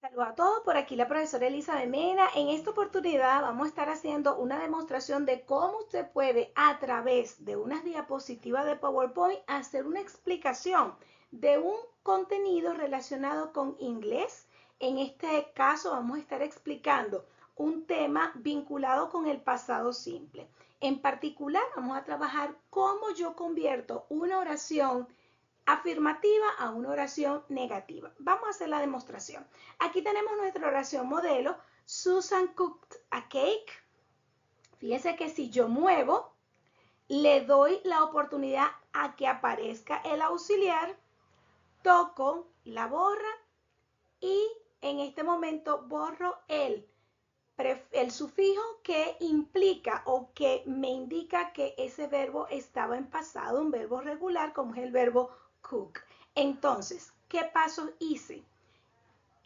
Saludos a todos, por aquí la profesora Elizabeth Mena. En esta oportunidad vamos a estar haciendo una demostración de cómo usted puede a través de unas diapositivas de PowerPoint hacer una explicación de un contenido relacionado con inglés. En este caso vamos a estar explicando un tema vinculado con el pasado simple. En particular vamos a trabajar cómo yo convierto una oración afirmativa a una oración negativa. Vamos a hacer la demostración. Aquí tenemos nuestra oración modelo. Susan cooked a cake. Fíjense que si yo muevo, le doy la oportunidad a que aparezca el auxiliar, toco la borra y en este momento borro el sufijo que implica o que me indica que ese verbo estaba en pasado, un verbo regular como es el verbo cook. Entonces, ¿qué pasos hice?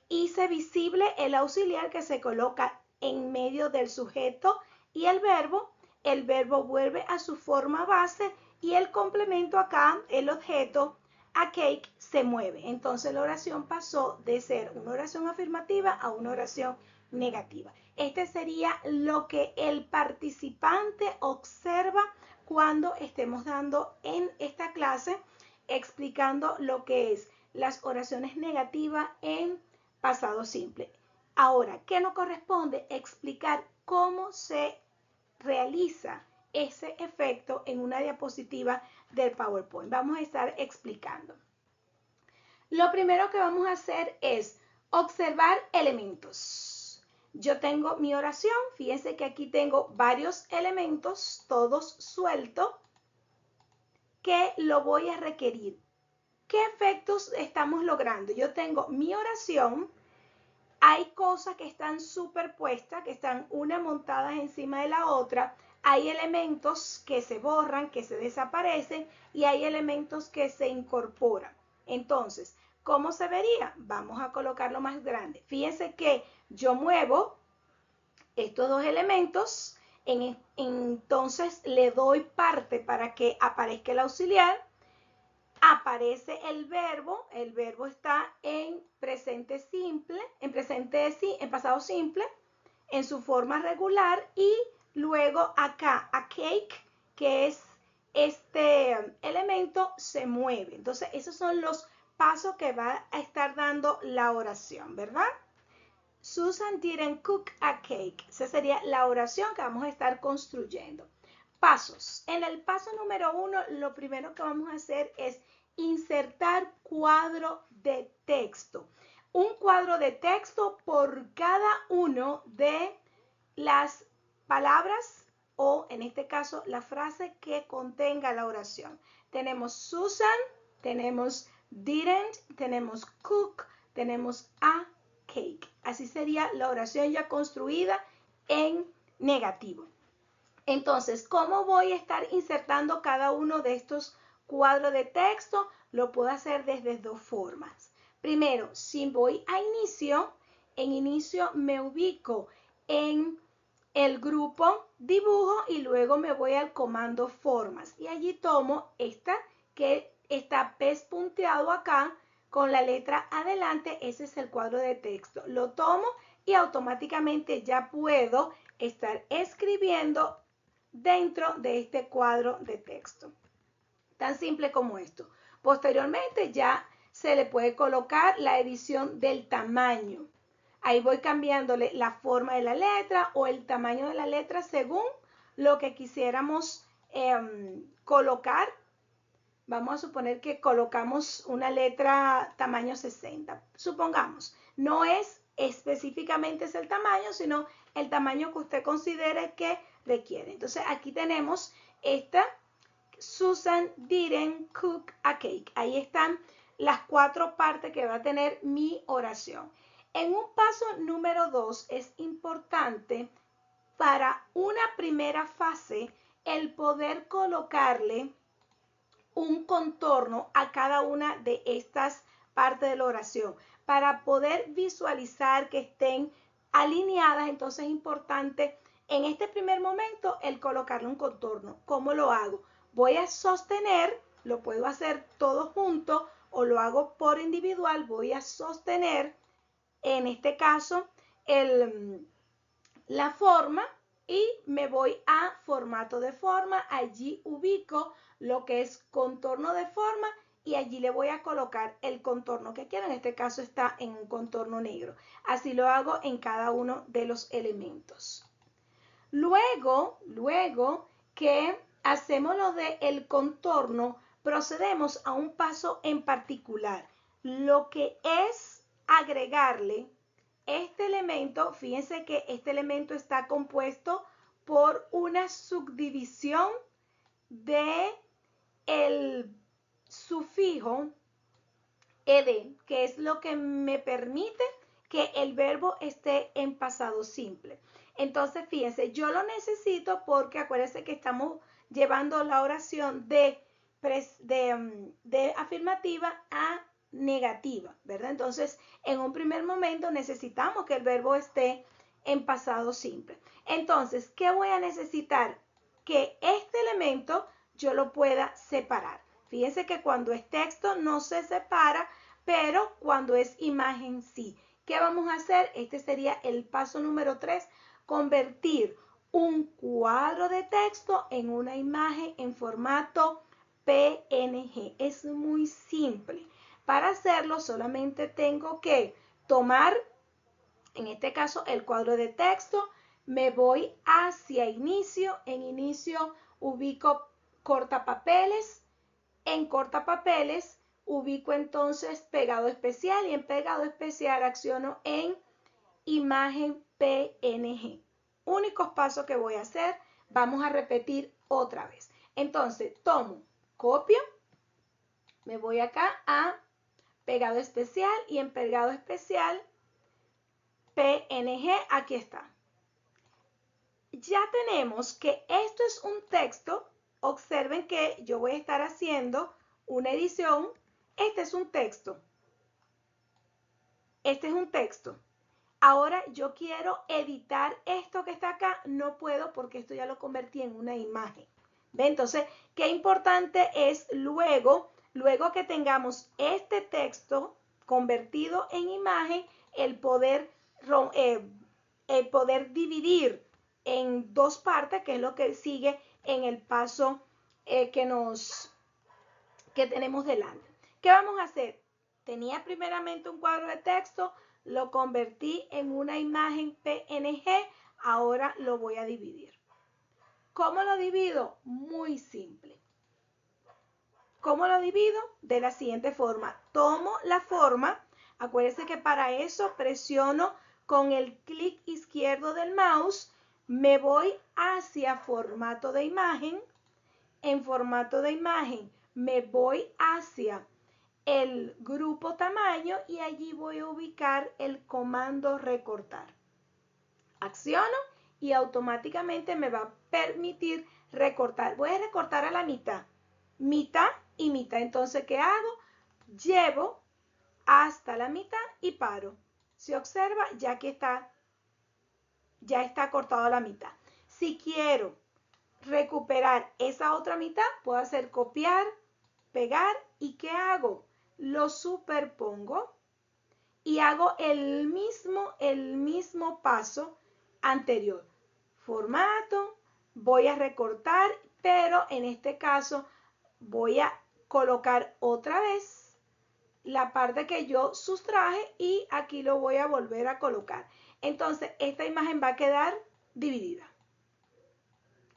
Hice visible el auxiliar que se coloca en medio del sujeto y el verbo vuelve a su forma base y el complemento acá, el objeto, a cake, se mueve. Entonces la oración pasó de ser una oración afirmativa a una oración negativa. Este sería lo que el participante observa cuando estemos dando en esta clase explicando lo que es las oraciones negativas en pasado simple. Ahora, ¿qué nos corresponde? Explicar cómo se realiza ese efecto en una diapositiva del PowerPoint. Vamos a estar explicando. Lo primero que vamos a hacer es observar elementos. Yo tengo mi oración, fíjense que aquí tengo varios elementos, todos sueltos, que lo voy a requerir. ¿Qué efectos estamos logrando? Yo tengo mi oración, hay cosas que están superpuestas, que están una montadas encima de la otra, hay elementos que se borran, que se desaparecen y hay elementos que se incorporan. Entonces, ¿cómo se vería? Vamos a colocarlo más grande. Fíjense que yo muevo estos dos elementos, entonces le doy parte para que aparezca el auxiliar, aparece el verbo está en presente simple, en pasado simple, en su forma regular y luego acá a cake, que es este elemento, se mueve. Entonces esos son los pasos que va a estar dando la oración, ¿verdad? Susan didn't cook a cake. Esa sería la oración que vamos a estar construyendo. Pasos. En el paso número 1, lo primero que vamos a hacer es insertar cuadro de texto. Un cuadro de texto por cada uno de las palabras o en este caso la frase que contenga la oración. Tenemos Susan, tenemos didn't, tenemos cook, tenemos a cake. Así sería la oración ya construida en negativo. Entonces, ¿cómo voy a estar insertando cada uno de estos cuadros de texto? Lo puedo hacer desde dos formas. Primero, si voy a inicio, en inicio me ubico en el grupo dibujo y luego me voy al comando formas y allí tomo esta que está pespunteado acá con la letra adelante. Ese es el cuadro de texto. Lo tomo y automáticamente ya puedo estar escribiendo dentro de este cuadro de texto. Tan simple como esto. Posteriormente ya se le puede colocar la edición del tamaño. Ahí voy cambiándole la forma de la letra o el tamaño de la letra según lo que quisiéramos colocar. Vamos a suponer que colocamos una letra tamaño 60. Supongamos, no es específicamente ese el tamaño, sino el tamaño que usted considere que requiere. Entonces aquí tenemos esta Susan didn't cook a cake. Ahí están las cuatro partes que va a tener mi oración. En un paso número 2 es importante para una primera fase el poder colocarle un contorno a cada una de estas partes de la oración para poder visualizar que estén alineadas. Entonces es importante en este primer momento el colocarle un contorno. ¿Cómo lo hago? Voy a sostener, lo puedo hacer todo junto o lo hago por individual. Voy a sostener en este caso, la forma y me voy a formato de forma. Allí ubico lo que es contorno de forma y allí le voy a colocar el contorno que quiero. En este caso está en un contorno negro. Así lo hago en cada uno de los elementos. Luego que hacemos lo del contorno, procedemos a un paso en particular. Lo que es agregarle este elemento, fíjense que este elemento está compuesto por una subdivisión de el sufijo ed, que es lo que me permite que el verbo esté en pasado simple. Entonces, fíjense, yo lo necesito porque acuérdense que estamos llevando la oración de afirmativa a negativa, ¿verdad? Entonces, en un primer momento necesitamos que el verbo esté en pasado simple. Entonces, ¿qué voy a necesitar? Que este elemento yo lo pueda separar. Fíjense que cuando es texto no se separa, pero cuando es imagen sí. ¿Qué vamos a hacer? Este sería el paso número 3, convertir un cuadro de texto en una imagen en formato PNG. Es muy simple. Para hacerlo solamente tengo que tomar, en este caso, el cuadro de texto, me voy hacia inicio, en inicio ubico cortapapeles, en cortapapeles ubico entonces pegado especial y en pegado especial acciono en imagen PNG. Únicos pasos que voy a hacer, vamos a repetir otra vez. Entonces tomo, copio, me voy acá a pegado especial y en pegado especial PNG, aquí está. Ya tenemos que esto es un texto. Observen que yo voy a estar haciendo una edición. Este es un texto. Este es un texto. Ahora yo quiero editar esto que está acá. No puedo porque esto ya lo convertí en una imagen. ¿Ve? Entonces, qué importante es luego que tengamos este texto convertido en imagen, el poder dividir en dos partes, que es lo que sigue en el paso que tenemos delante. ¿Qué vamos a hacer? Tenía primeramente un cuadro de texto, lo convertí en una imagen PNG, ahora lo voy a dividir. ¿Cómo lo divido? Muy simple. ¿Cómo lo divido? De la siguiente forma. Tomo la forma, acuérdense que para eso presiono con el clic izquierdo del mouse, me voy hacia formato de imagen. En formato de imagen me voy hacia el grupo tamaño y allí voy a ubicar el comando recortar. Acciono y automáticamente me va a permitir recortar. Voy a recortar a la mitad, mitad y mitad. Entonces, ¿qué hago? Llevo hasta la mitad y paro. Si observa, ya que ya está cortado a la mitad. Si quiero recuperar esa otra mitad, puedo hacer copiar, pegar y ¿qué hago? Lo superpongo y hago el mismo paso anterior. Formato, voy a recortar, pero en este caso voy a colocar otra vez la parte que yo sustraje y aquí lo voy a volver a colocar. Entonces, esta imagen va a quedar dividida.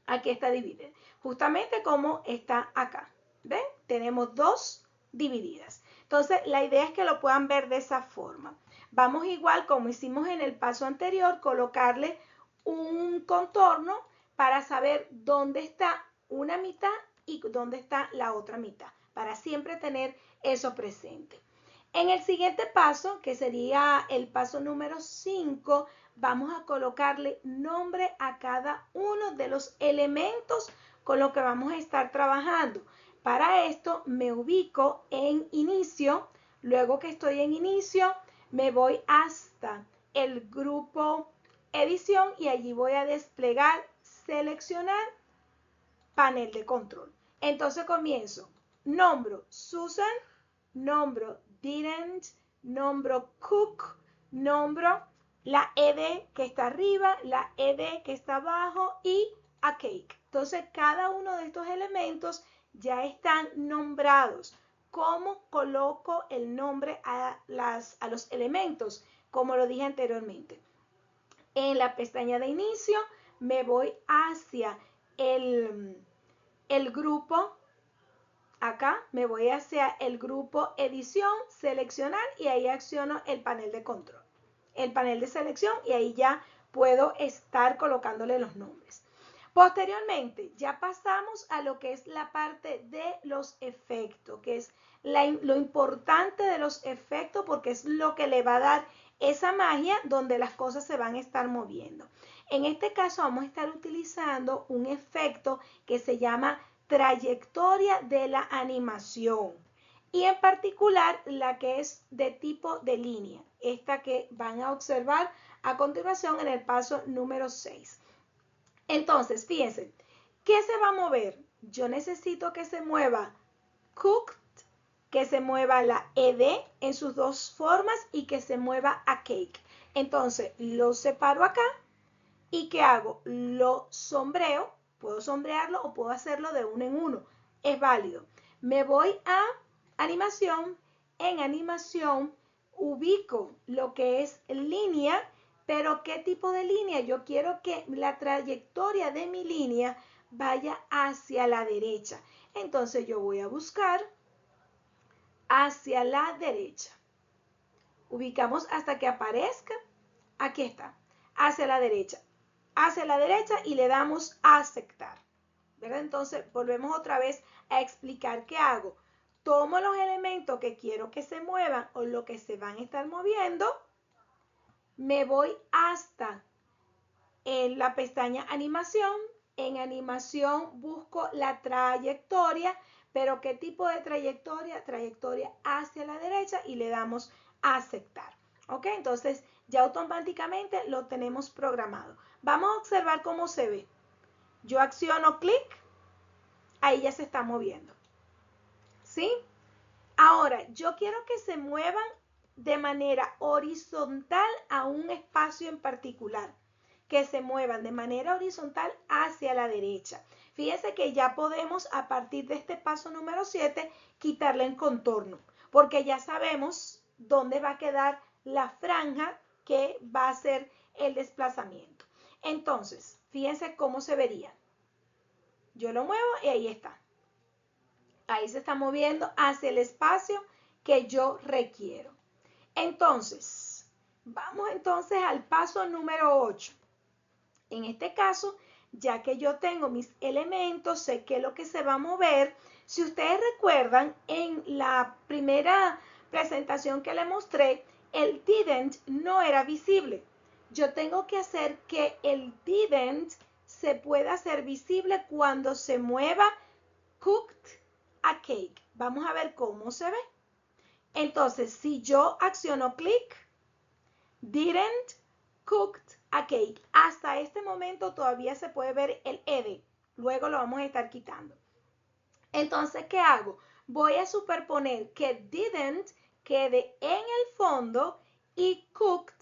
Aquí está dividida, justamente como está acá. ¿Ven? Tenemos dos divididas. Entonces, la idea es que lo puedan ver de esa forma. Vamos igual como hicimos en el paso anterior, colocarle un contorno para saber dónde está una mitad y dónde está la otra mitad, para siempre tener eso presente. En el siguiente paso, que sería el paso número 5, vamos a colocarle nombre a cada uno de los elementos con los que vamos a estar trabajando. Para esto me ubico en inicio, luego que estoy en inicio me voy hasta el grupo edición y allí voy a desplegar, seleccionar panel de control. Entonces comienzo, nombro Susan, nombro didn't, nombro cook, nombro la ed que está arriba, la ed que está abajo y a cake. Entonces, cada uno de estos elementos ya están nombrados. ¿Cómo coloco el nombre a los elementos? Como lo dije anteriormente. En la pestaña de inicio me voy hacia el grupo. Acá me voy hacia el grupo edición, seleccionar y ahí acciono el panel de control, el panel de selección y ahí ya puedo estar colocándole los nombres. Posteriormente ya pasamos a lo que es la parte de los efectos, que es lo importante de los efectos porque es lo que le va a dar esa magia donde las cosas se van a estar moviendo. En este caso vamos a estar utilizando un efecto que se llama trayectoria de la animación y en particular la que es de tipo de línea, esta que van a observar a continuación en el paso número 6. Entonces, fíjense, ¿qué se va a mover? Yo necesito que se mueva cooked, que se mueva la ed en sus dos formas y que se mueva a cake. Entonces, lo separo acá y ¿qué hago? Lo sombreo. Puedo sombrearlo o puedo hacerlo de uno en uno. Es válido. Me voy a animación. En animación ubico lo que es línea, pero ¿qué tipo de línea? Yo quiero que la trayectoria de mi línea vaya hacia la derecha. Entonces yo voy a buscar hacia la derecha. Ubicamos hasta que aparezca. Aquí está. Hacia la derecha. Hacia la derecha y le damos a aceptar, ¿verdad? Entonces volvemos otra vez a explicar qué hago. Tomo los elementos que quiero que se muevan o lo que se van a estar moviendo, me voy hasta en la pestaña animación. En animación busco la trayectoria, pero ¿qué tipo de trayectoria? Trayectoria hacia la derecha y le damos a aceptar. ¿Ok? Entonces ya automáticamente lo tenemos programado. Vamos a observar cómo se ve. Yo acciono clic, ahí ya se está moviendo. ¿Sí? Ahora, yo quiero que se muevan de manera horizontal a un espacio en particular. Que se muevan de manera horizontal hacia la derecha. Fíjense que ya podemos, a partir de este paso número 7, quitarle el contorno, porque ya sabemos dónde va a quedar la franja que va a ser el desplazamiento. Entonces, fíjense cómo se vería. Yo lo muevo y ahí está. Ahí se está moviendo hacia el espacio que yo requiero. Entonces, vamos entonces al paso número 8. En este caso, ya que yo tengo mis elementos, sé qué es lo que se va a mover. Si ustedes recuerdan, en la primera presentación que le mostré, el didn't no era visible. Yo tengo que hacer que el didn't se pueda hacer visible cuando se mueva cooked a cake. Vamos a ver cómo se ve. Entonces, si yo acciono clic, didn't cooked a cake. Hasta este momento todavía se puede ver el ed. Luego lo vamos a estar quitando. Entonces, ¿qué hago? Voy a superponer que didn't quede en el fondo y cooked.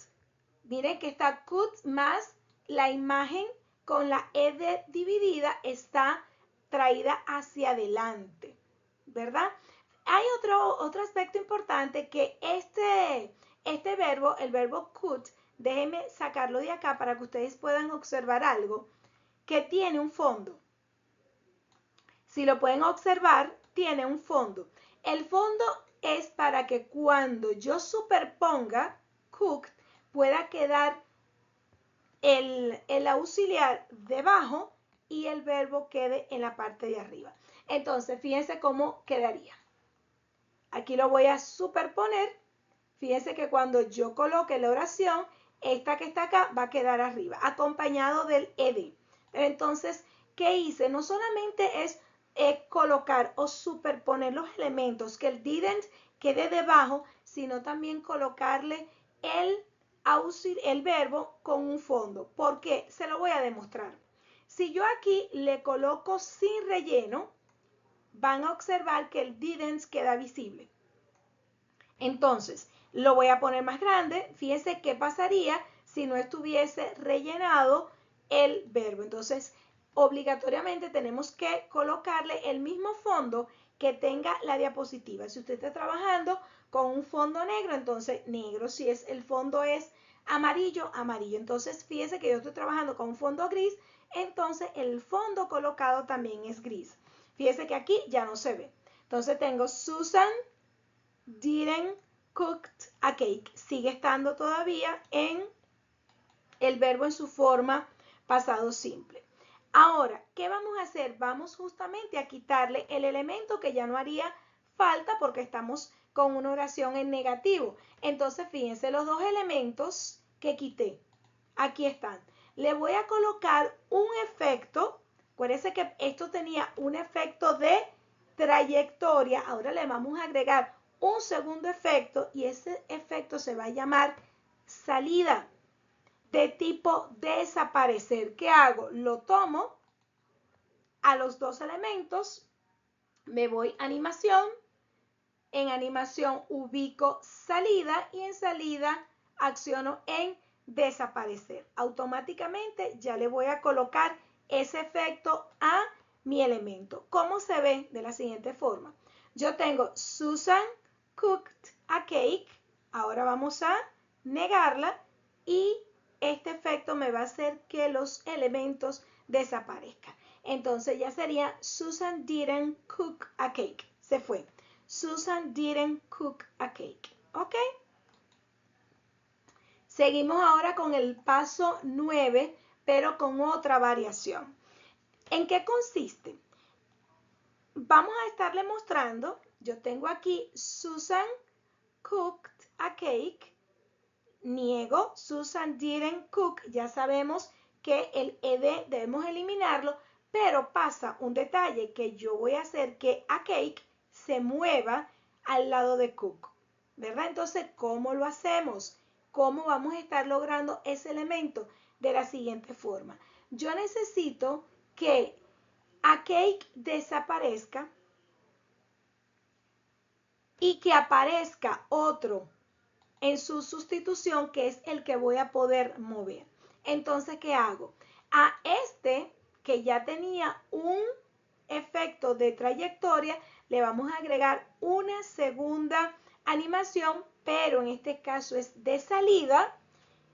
Miren que está cooked más la imagen con la ed dividida está traída hacia adelante, ¿verdad? Hay otro aspecto importante que este verbo, el verbo could, déjenme sacarlo de acá para que ustedes puedan observar algo, que tiene un fondo. Si lo pueden observar, tiene un fondo. El fondo es para que cuando yo superponga cooked, pueda quedar el auxiliar debajo y el verbo quede en la parte de arriba. Entonces, fíjense cómo quedaría. Aquí lo voy a superponer. Fíjense que cuando yo coloque la oración, esta que está acá va a quedar arriba, acompañado del ed. Pero entonces, ¿qué hice? No solamente es colocar o superponer los elementos, que el didn't quede debajo, sino también colocarle el verbo con un fondo. ¿Por qué? Se lo voy a demostrar. Si yo aquí le coloco sin relleno, van a observar que el didn't queda visible. Entonces, Lo voy a poner más grande. Fíjense qué pasaría si no estuviese rellenado el verbo. Entonces, obligatoriamente tenemos que colocarle el mismo fondo que tenga la diapositiva. Si usted está trabajando con un fondo negro, entonces negro. Si es el fondo es amarillo, amarillo. Entonces, fíjense que yo estoy trabajando con un fondo gris, entonces el fondo colocado también es gris. Fíjense que aquí ya no se ve. Entonces tengo Susan didn't cook a cake. Sigue estando todavía en el verbo en su forma pasado simple. Ahora, ¿qué vamos a hacer? Vamos justamente a quitarle el elemento que ya no haría falta porque estamos con una oración en negativo. Entonces, fíjense, los dos elementos que quité, aquí están. Le voy a colocar un efecto. Acuérdense que esto tenía un efecto de trayectoria. Ahora le vamos a agregar un segundo efecto y ese efecto se va a llamar salida, de tipo desaparecer. ¿Qué hago? Lo tomo a los dos elementos, me voy a animación, en animación ubico salida y en salida acciono en desaparecer. Automáticamente ya le voy a colocar ese efecto a mi elemento. ¿Cómo se ve? De la siguiente forma. Yo tengo Susan cooked a cake. Ahora vamos a negarla y este efecto me va a hacer que los elementos desaparezcan. Entonces ya sería Susan didn't cook a cake. Se fue. Susan didn't cook a cake. ¿Ok? Seguimos ahora con el paso 9, pero con otra variación. ¿En qué consiste? Vamos a estarle mostrando, yo tengo aquí Susan cooked a cake, niego, Susan didn't cook, ya sabemos que el ed debemos eliminarlo, pero pasa un detalle que yo voy a hacer que a cake se mueva al lado de cook, ¿verdad? Entonces, ¿cómo lo hacemos? ¿Cómo vamos a estar logrando ese elemento? De la siguiente forma. Yo necesito que a cake desaparezca y que aparezca otro en su sustitución, que es el que voy a poder mover. Entonces, ¿qué hago? A este que ya tenía un efecto de trayectoria, le vamos a agregar una segunda animación, pero en este caso es de salida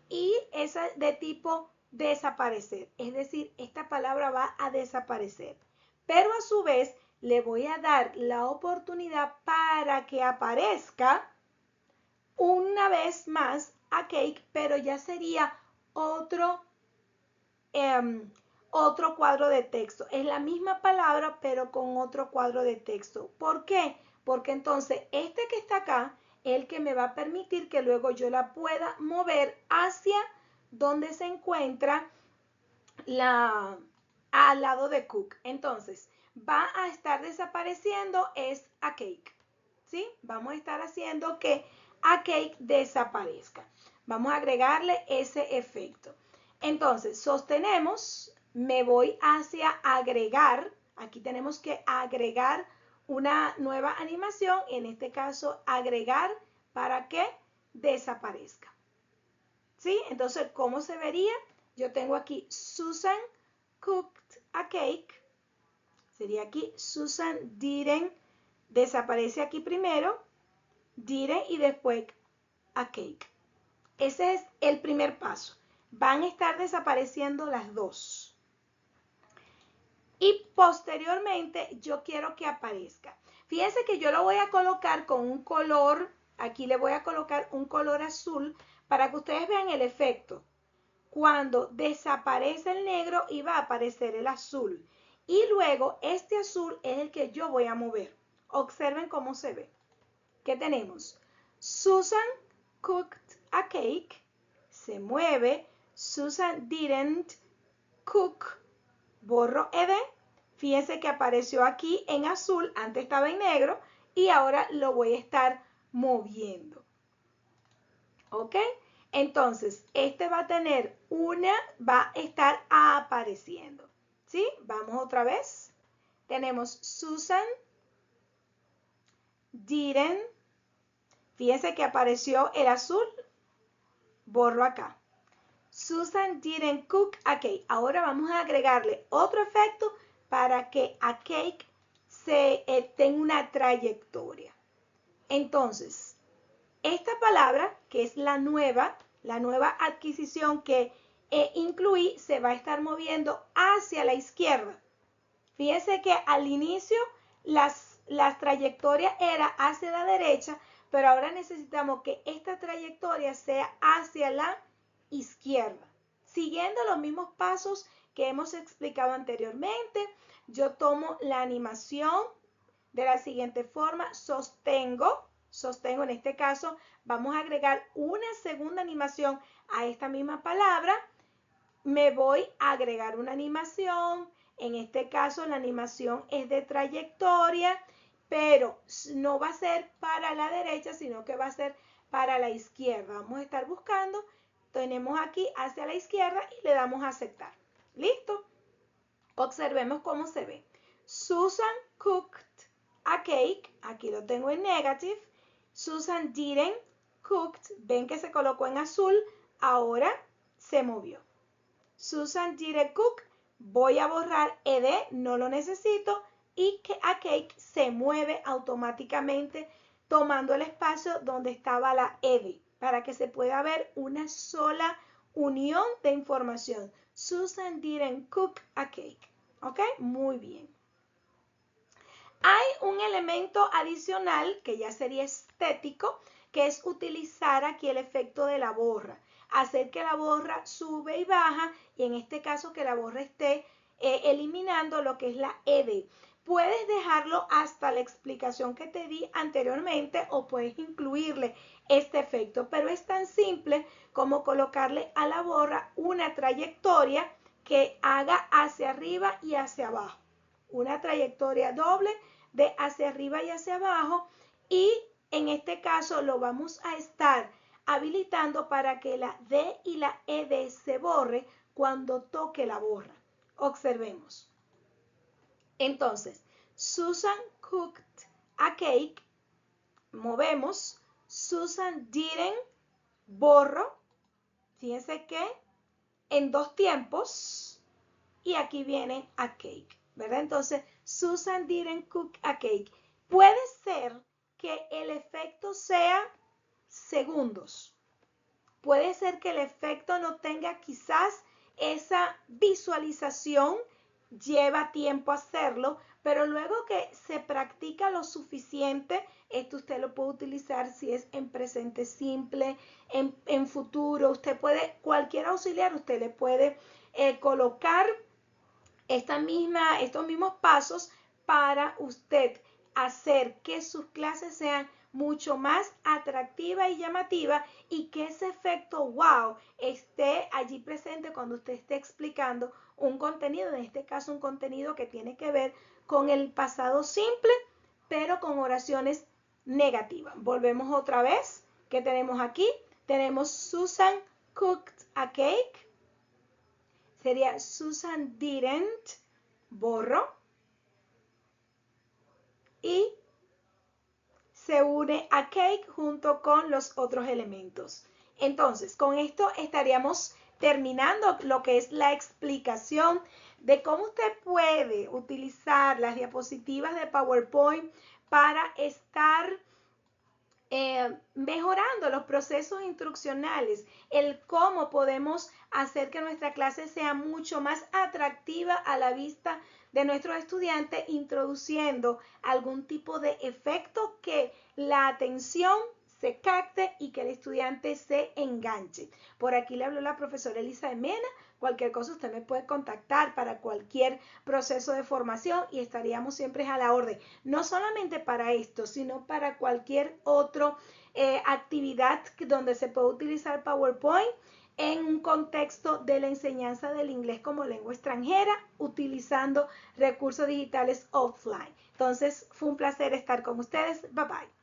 y es de tipo desaparecer. Es decir, esta palabra va a desaparecer. Pero a su vez le voy a dar la oportunidad para que aparezca una vez más a cake, pero ya sería otro, otro cuadro de texto. Es la misma palabra, pero con otro cuadro de texto. ¿Por qué? Porque entonces este que está acá es el que me va a permitir que luego yo la pueda mover hacia donde se encuentra al lado de cook. Entonces, va a estar desapareciendo es a cake. ¿Sí? Vamos a estar haciendo que a cake desaparezca. Vamos a agregarle ese efecto. Entonces, sostenemos, me voy hacia agregar. Aquí tenemos que agregar una nueva animación, en este caso agregar para que desaparezca. ¿Sí? Entonces, ¿cómo se vería? Yo tengo aquí Susan cooked a cake. Sería aquí Susan didn't, desaparece aquí primero, didn't y después a cake. Ese es el primer paso. Van a estar desapareciendo las dos. Y posteriormente yo quiero que aparezca. Fíjense que yo lo voy a colocar con un color, aquí le voy a colocar un color azul para que ustedes vean el efecto. Cuando desaparece el negro y va a aparecer el azul. Y luego este azul es el que yo voy a mover. Observen cómo se ve. ¿Qué tenemos? Susan cooked a cake. Se mueve. Susan didn't cook. Borro ed. Fíjense que apareció aquí en azul. Antes estaba en negro. Y ahora lo voy a estar moviendo. ¿Ok? Entonces, este va a tener va a estar apareciendo. ¿Sí? Vamos otra vez. Tenemos Susan didn't Fíjense que apareció el azul, borro acá. Susan didn't cook a cake. Ahora vamos a agregarle otro efecto para que a cake tenga una trayectoria. Entonces, esta palabra, que es la nueva adquisición que incluí, se va a estar moviendo hacia la izquierda. Fíjense que al inicio las trayectorias era hacia la derecha, pero ahora necesitamos que esta trayectoria sea hacia la izquierda. Siguiendo los mismos pasos que hemos explicado anteriormente, yo tomo la animación de la siguiente forma, sostengo, en este caso vamos a agregar una segunda animación a esta misma palabra, me voy a agregar una animación, en este caso la animación es de trayectoria, pero no va a ser para la derecha, sino que va a ser para la izquierda. Vamos a estar buscando, tenemos aquí hacia la izquierda y le damos a aceptar. ¿Listo? Observemos cómo se ve. Susan cooked a cake, aquí lo tengo en negative. Susan didn't cooked, ven que se colocó en azul, ahora se movió. Susan didn't cook, voy a borrar ed, no lo necesito, y que a cake se mueve automáticamente tomando el espacio donde estaba la ed, para que se pueda ver una sola unión de información. Susan didn't cook a cake. ¿Ok? Muy bien. Hay un elemento adicional que ya sería estético, que es utilizar aquí el efecto de la borra. Hacer que la borra sube y baja, y en este caso que la borra esté eliminando lo que es la ed. Puedes dejarlo hasta la explicación que te di anteriormente o puedes incluirle este efecto, pero es tan simple como colocarle a la borra una trayectoria que haga hacia arriba y hacia abajo. Una trayectoria doble de hacia arriba y hacia abajo, y en este caso lo vamos a estar habilitando para que la D y la ED se borre cuando toque la borra. Observemos. Entonces, Susan cooked a cake, movemos, Susan didn't, borro, fíjense que en dos tiempos, y aquí viene a cake, ¿verdad? Entonces, Susan didn't cook a cake. Puede ser que el efecto sea segundos. Puede ser que el efecto no tenga quizás esa visualización, lleva tiempo hacerlo, pero luego que se practica lo suficiente, esto usted lo puede utilizar si es en presente simple, en futuro, usted puede, cualquier auxiliar, usted le puede colocar estos mismos pasos para usted hacer que sus clases sean mucho más atractivas y llamativas, y que ese efecto wow esté allí presente cuando usted esté explicando un contenido, en este caso un contenido que tiene que ver con el pasado simple, pero con oraciones negativas. Volvemos otra vez. ¿Qué tenemos aquí? Tenemos Susan cooked a cake. Sería Susan didn't, borro, y se une a cake junto con los otros elementos. Entonces, con esto estaríamos terminando lo que es la explicación de cómo usted puede utilizar las diapositivas de PowerPoint para estar mejorando los procesos instruccionales, el cómo podemos hacer que nuestra clase sea mucho más atractiva a la vista de nuestros estudiantes, introduciendo algún tipo de efecto que la atención se capte y que el estudiante se enganche. Por aquí le habló la profesora Elisa de Mena. Cualquier cosa usted me puede contactar para cualquier proceso de formación y estaríamos siempre a la orden. No solamente para esto, sino para cualquier otra actividad donde se puede utilizar PowerPoint en un contexto de la enseñanza del inglés como lengua extranjera, utilizando recursos digitales offline. Entonces, fue un placer estar con ustedes. Bye bye.